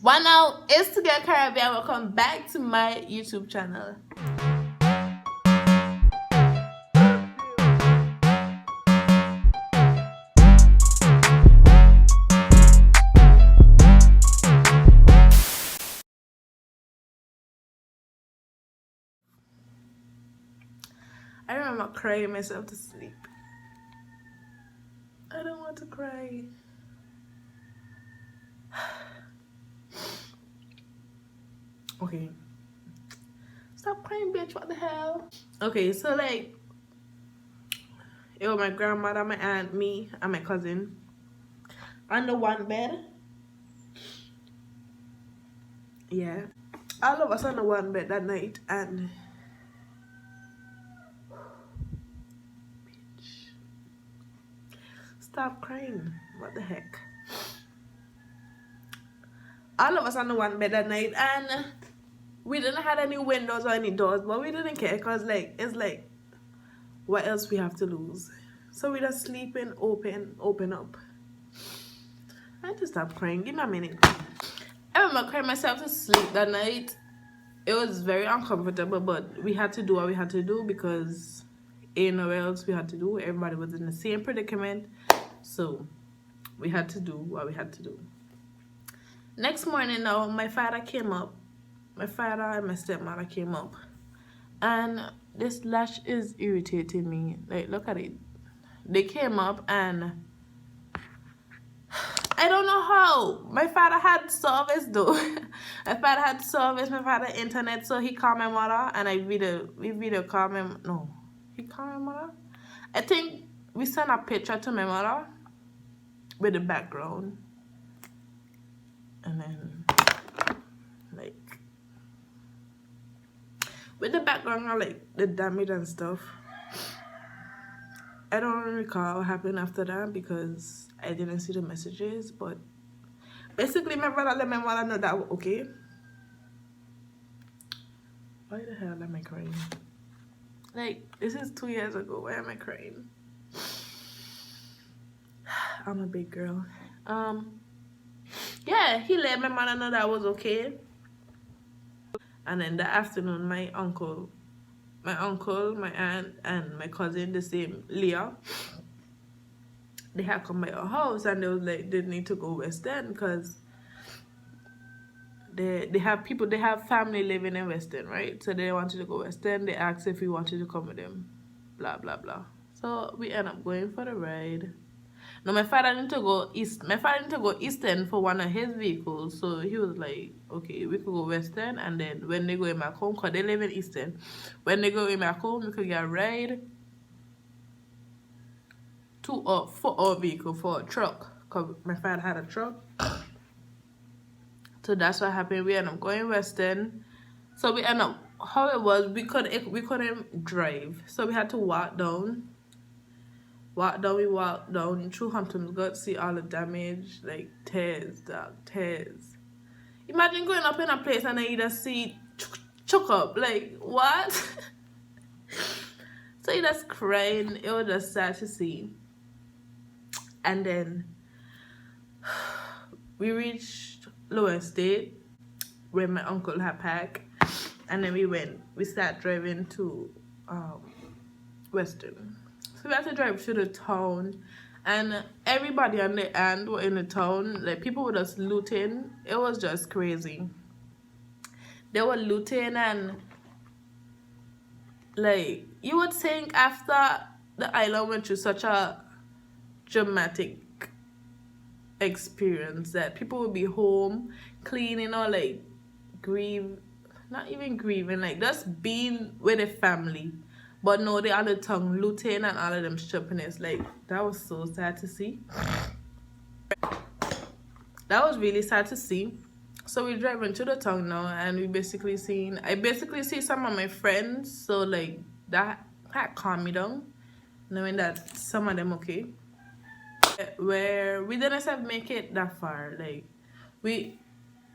One now is to get KAIRA B and welcome back to my YouTube channel. I remember crying myself to sleep. I don't want to cry. Okay. Stop crying, bitch. What the hell? Okay, so like, it was my grandmother, my aunt, me, and my cousin on the one bed. Yeah. All of us on the one bed that night, and bitch. Stop crying. What the heck? All of us on the one bed that night, and we didn't have any windows or any doors, but we didn't care because like it's like, what else we have to lose? So we just sleeping, open up. I had to stop crying. Give me a minute. I remember crying myself to sleep that night. It was very uncomfortable, but we had to do what we had to do because ain't nowhere else we had to do. Everybody was in the same predicament, so we had to do what we had to do. Next morning now, my father came up. My father and my stepmother came up, and this lash is irritating me. Like, look at it. They came up and I don't know how. My father had service though. My father had service, my father internet, so he called my mother and we video called my no. He called my mother? I think we sent a picture to my mother with the background. And then like with the background of like the damage and stuff. I don't recall what happened after that because I didn't see the messages, but basically my brother let my mother know that okay. Why the hell am I crying? Like, this is 2 years ago. Why am I crying? I'm a big girl. Yeah, he let my mother know that I was okay. And then the afternoon, my uncle, my aunt, and my cousin, the same Leah, they had come by our house and they was like, they need to go West End because they have family living in West End, right? So they wanted to go West End. They asked if we wanted to come with them, blah blah blah. So we end up going for the ride. Now my father need to go east. My father need to go East End for one of his vehicles. So he was like, okay, we could go West End, and then when they go in back home, cause they live in East End, when they go in back home, we could get a ride for our vehicle, for a truck. Cause my father had a truck. So that's what happened. We end up going West End. So we end up, how it was, we couldn't drive. So we had to walk down. We walked down through Hampton's Gut, see all the damage, like tears, dog, tears. Imagine going up in a place and then you just see choke up, like what? So you just crying. It was just sad to see. And then we reached Lower Estate where my uncle had packed, and then we started driving to Western. So we had to drive through the town, and everybody on the end were in the town. Like, people were just looting. It was just crazy. They were looting, and like, you would think after the island went through such a dramatic experience that people would be home cleaning or like not even grieving, like just being with a family. But no, they on the tongue looting and all of them strippiness. Like, that was so sad to see. That was really sad to see. So we're driving to the town now, and I basically see some of my friends. So like that calmed me down, knowing that some of them okay. Where we didn't have make it that far. Like,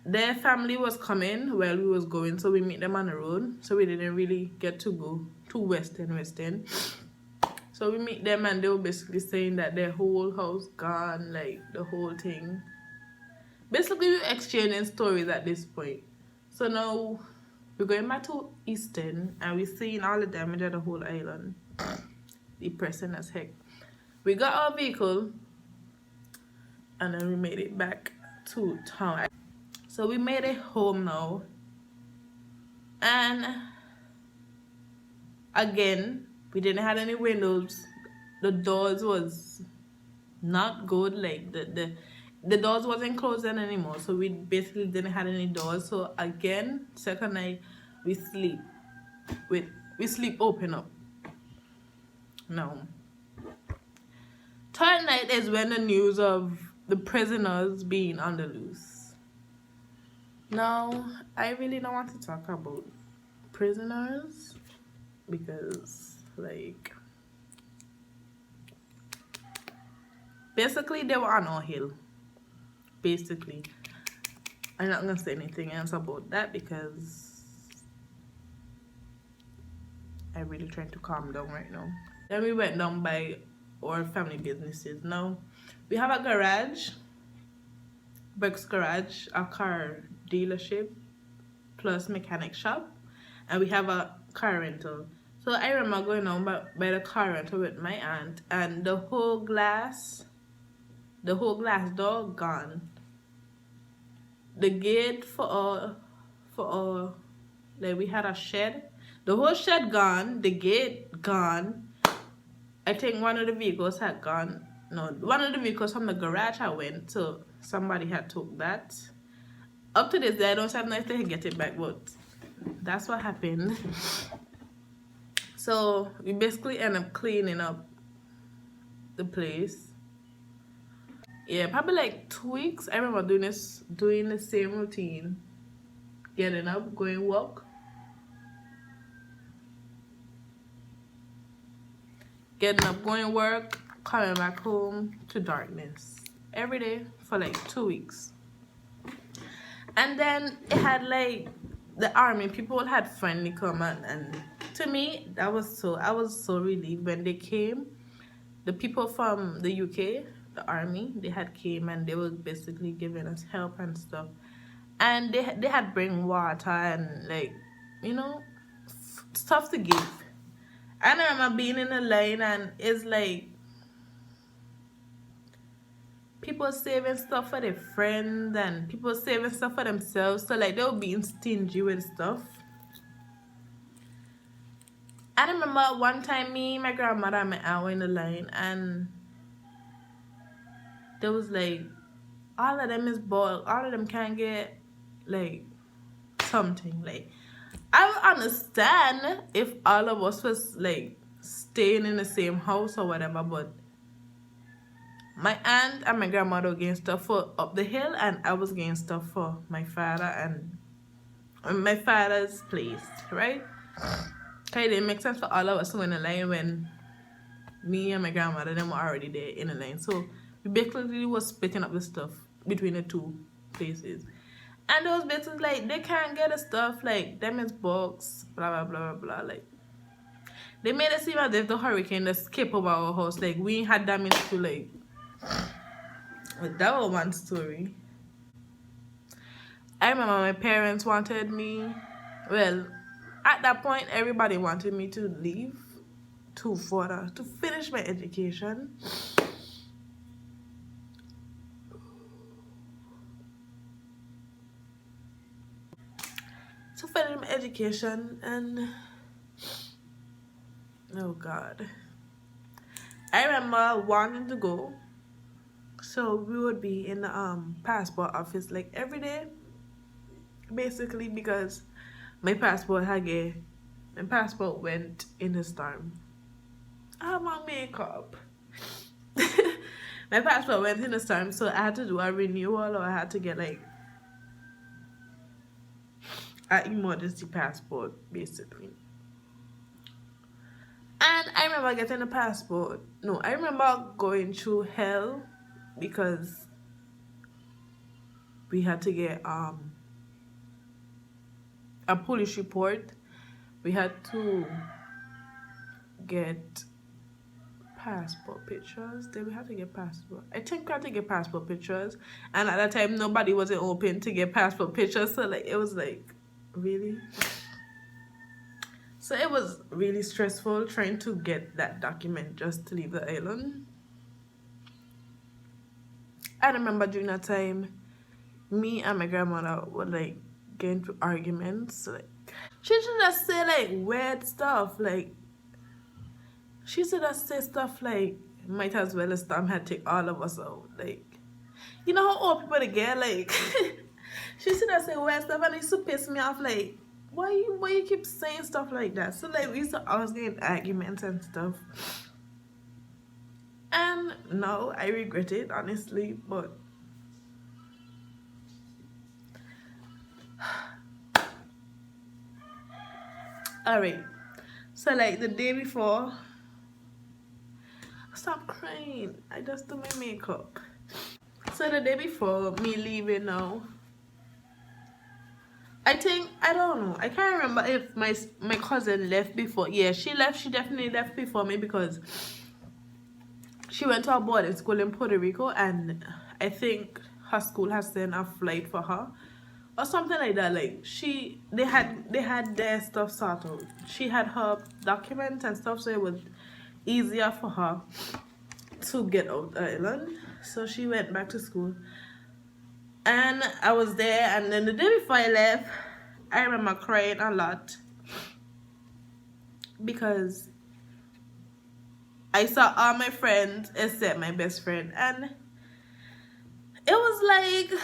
their family was coming while we was going, so we meet them on the road. So we didn't really get to go to West End. So we meet them, and they were basically saying that their whole house gone, like the whole thing. basically we're exchanging stories at this point. So now we're going back to Easton and we're seeing all the damage at the whole island. Depressing as heck. We got our vehicle and then we made it back to town. So we made it home now. And again, we didn't have any windows. The doors was not good. Like the doors wasn't closing anymore. So we basically didn't have any doors. So again, second night we sleep open up. No. Third night is when the news of the prisoners being on the loose. Now, I really don't want to talk about prisoners because, like, basically they were on our hill. Basically, I'm not gonna say anything else about that because I'm really trying to calm down right now. Then we went down by our family businesses. Now we have a garage, Brooks Garage, a car dealership plus mechanic shop, and we have a car rental. So I remember going on by the car rental with my aunt, and the whole glass door gone. The gate for like we had a shed, the whole shed gone, the gate gone. I think one of the vehicles had gone. No, one of the vehicles from the garage had went, so somebody had took that. Up to this day, I don't have if they can get it back, but that's what happened. So we basically end up cleaning up the place. Yeah, probably like 2 weeks. I remember doing the same routine. Getting up, going walk. Getting up, going work, coming back home to darkness. Every day for like 2 weeks. And then it had like the army people had finally come and to me I was so relieved when they came. The people from the UK, the army, they had came and they were basically giving us help and stuff. And they had bring water and like, you know, stuff to give. And I remember being in the line and it's like people saving stuff for their friends and people saving stuff for themselves. So like they were being stingy with stuff. I remember one time me, my grandmother and my aunt were in the line and there was like all of them is boiled. All of them can't get like something. Like I would understand if all of us was like staying in the same house or whatever, but my aunt and my grandmother were getting stuff for up the hill and I was getting stuff for my father and my father's place, right? Okay, it didn't make sense for all of us to go in the line when me and my grandmother them were already there in the line. So we basically was splitting up the stuff between the two places. And those bitches like they can't get the stuff, like them is box, blah blah blah blah blah. Like they made it seem as if the hurricane just skip over our house. Like we had damage to like that was one story. I remember my parents wanted me, well, at that point everybody wanted me to leave to finish my education. To finish my education and oh god. I remember wanting to go. So we would be in the passport office like every day. Basically because my passport went in the storm. I have my makeup. My passport went in the storm, so I had to do a renewal or I had to get like an emergency passport basically. And I remember getting a passport. No, I remember going through hell because we had to get a police report. We had to get passport pictures. Did we have to get passport? I think we had to get passport pictures. And at that time, nobody wasn't open to get passport pictures. So, like, it was like, really? So, it was really stressful trying to get that document just to leave the island. I remember during that time, me and my grandmother were, like, getting into arguments. Like, she should just say, like, weird stuff. Like, she should just say stuff like, might as well as Tom had take all of us out. Like, you know how old people get? Like, she should have said weird stuff, and it used to piss me off. Like, why you keep saying stuff like that? So, like, we used to always get in arguments and stuff. And no, I regret it, honestly, but alright. So, like, the day before, stop crying. I just do my makeup. So the day before me leaving now, I don't know. I can't remember if my cousin left before. Yeah, she left. She definitely left before me because she went to a boarding school in Puerto Rico, and I think her school has sent a flight for her or something like that. Like, they had their stuff sorted. She had her documents and stuff, so it was easier for her to get out the island. So she went back to school, and I was there. And then the day before I left, I remember crying a lot because I saw all my friends except my best friend, and it was like,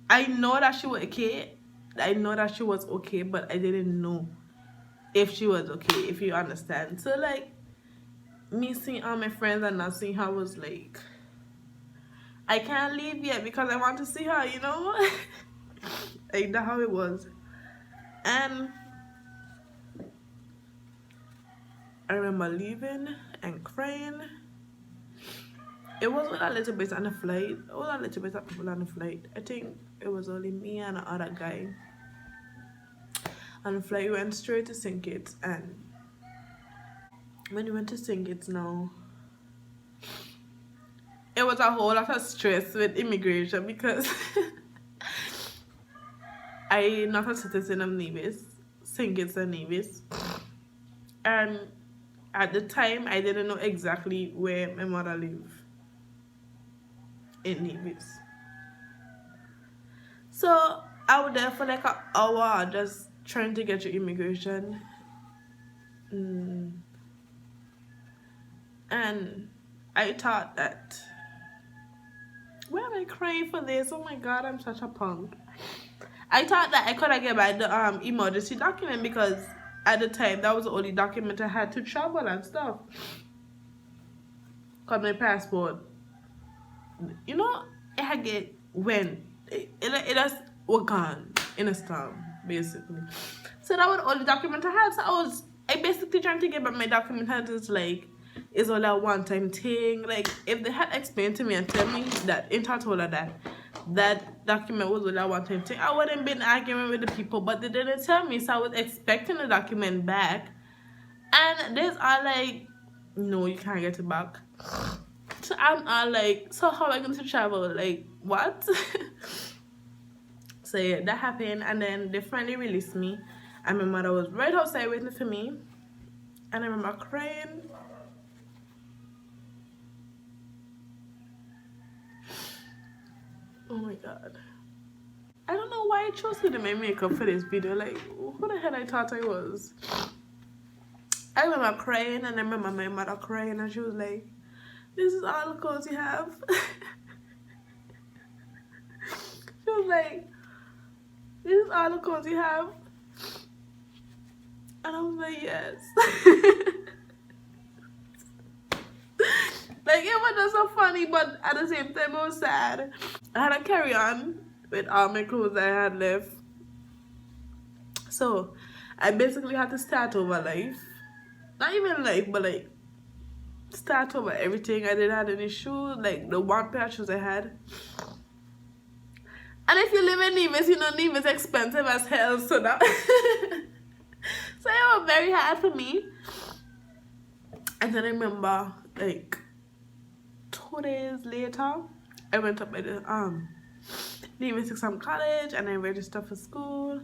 I know that she was okay. I know that she was okay, but I didn't know if she was okay, if you understand. So, like, me seeing all my friends and not seeing her was like, I can't leave yet because I want to see her, you know? Like, that's how it was. And I remember leaving and crying. It wasn't a little bit on the flight. It was a little bit of people on the flight. I think it was only me and another guy. On the flight, we went straight to St. Kitts, and when we went to St. Kitts now, it was a whole lot of stress with immigration because I'm not a citizen of Nevis, St. Kitts and Nevis, and at the time, I didn't know exactly where my mother lived in Nevis. So I was there for like an hour just trying to get to immigration. And I thought that, why am I crying for this? Oh my god, I'm such a punk. I thought that I could have get back the emergency document because at the time that was the only document I had to travel and stuff. Cause my passport, you know, it had get when it just was gone in a storm, basically. So that was the only document I had. So I basically trying to get back my document, and it's like, it's only a one-time thing. Like, if they had explained to me and tell me that in total that document was only a one-time thing, I wouldn't been arguing with the people. But they didn't tell me, so I was expecting the document back, and there's all like, no, you can't get it back. So I'm all like, so how am I going to travel? Like, what? So yeah, that happened, and then they finally released me, and my mother was right outside waiting for me, and I remember crying. Oh my god. I don't know why I chose to do my makeup for this video. Like, who the hell I thought I was? I remember crying, and I remember my mother crying, and she was like, this is all the clothes you have. She was like, this is all the clothes you have. And I was like, yes. Like, it was just so funny, but at the same time, it was sad. I had to carry on with all my clothes I had left. So, I basically had to start over life. Not even life, but like, start over everything. I didn't have any shoes, like the one pair of shoes I had. And if you live in Nevis, you know Nevis is expensive as hell, so that so it was very hard for me. And then I remember, like, 2 days later, I went up by the leaving some college, and I registered for school.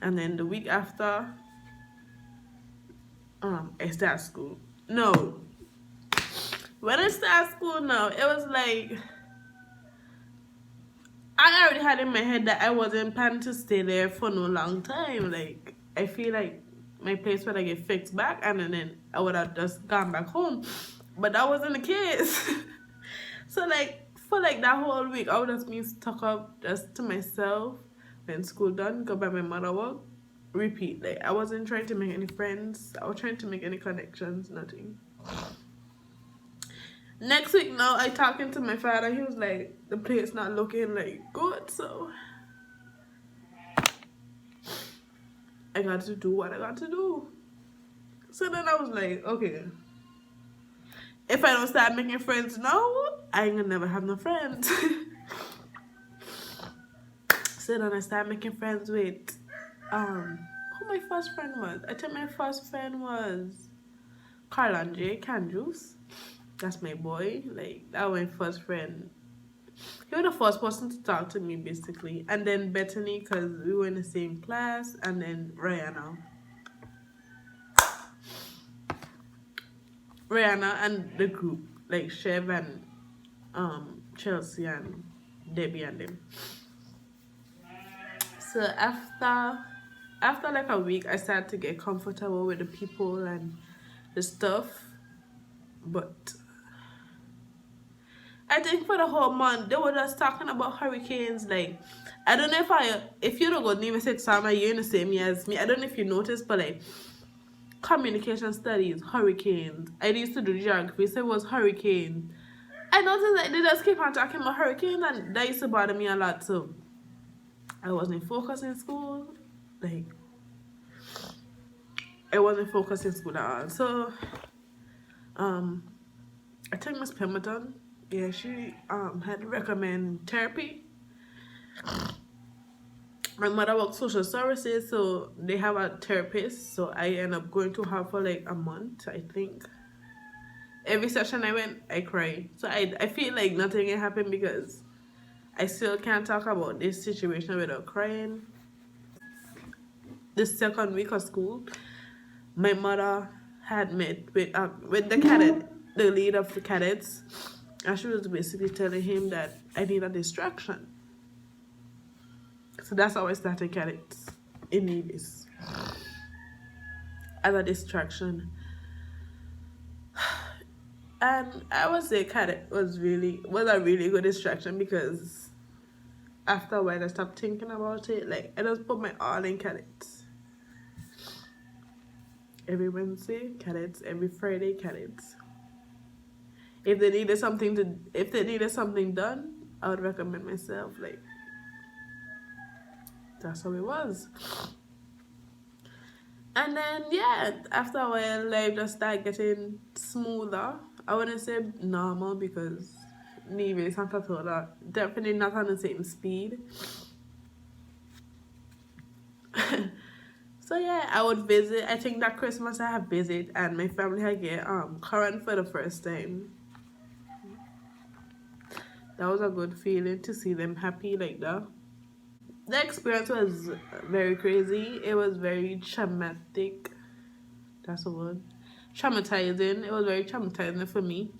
And then the week after, I started school. No, when I started school now, it was like I already had in my head that I wasn't planning to stay there for no long time. Like, I feel like my place would get fixed back, and then I would have just gone back home. But that wasn't the case. So like for like that whole week, I would just be stuck up just to myself. When school done, go by my mother work, repeat. Like, I wasn't trying to make any friends. I was trying to make any connections. Nothing. Next week now, I talking to my father. He was like, the place not looking like good, so I got to do what I got to do. So then I was like, okay, if I don't start making friends now, I ain't gonna never have no friends. So then I started making friends with who my first friend was. I think my first friend was Carl Andre Canjuice. That's my boy. Like, that was my first friend. He was the first person to talk to me, basically. And then Bethany, because we were in the same class. And then Rihanna and the group. Like, Chev and Chelsea and Debbie and them. So after like a week, I started to get comfortable with the people and the stuff. But I think for the whole month, they were just talking about hurricanes. Like, I don't know if you don't go to University of Summer, you're in the same year as me. I don't know if you noticed, but like, communication studies, hurricanes. I used to do geography, so it was hurricane. I noticed that they just keep on talking about hurricanes, and that used to bother me a lot. So I wasn't focused in school. Like, I wasn't focused in school at all. So I think Miss Pemberton, yeah, she had recommend therapy. My mother works social services, so they have a therapist. So I end up going to her for like a month, I think. Every session I went, I cried. So I feel like nothing can happen because I still can't talk about this situation without crying. The second week of school, my mother had met with the cadet, the lead of the cadets, and she was basically telling him that I need a distraction. So that's how I started cadets in Nevis, as a distraction. And I would say cadet was a really good distraction, because after a while I stopped thinking about it. Like, I just put my all in cadets. Every Wednesday, cadets. Every Friday, cadets. If they needed something done, I would recommend myself. Like, that's how it was. And then, yeah, after a while, life just started getting smoother. I wouldn't say normal, because Navy is not at all definitely not on the same speed. So yeah, I would visit. I think that Christmas I have visit, and my family had get current for the first time. That was a good feeling to see them happy like that. The experience was very crazy. It was very traumatic. That's the word. Traumatizing. It was very traumatizing for me.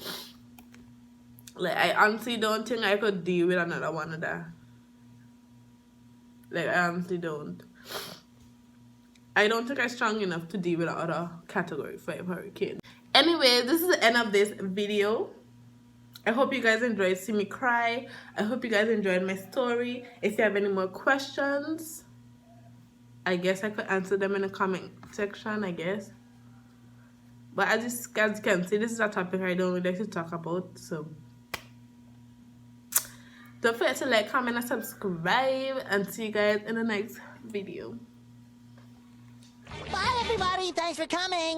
Like, I honestly don't think I could deal with another one of that. Like, I honestly don't. I don't think I'm strong enough to deal with another category 5 hurricane. Anyway, this is the end of this video. I hope you guys enjoyed seeing me cry. I hope you guys enjoyed my story. If you have any more questions, I guess I could answer them in the comment section, I guess. But as you guys can see, this is a topic I don't really like to talk about. So don't forget to like, comment, and subscribe. And see you guys in the next video. Bye, everybody. Thanks for coming.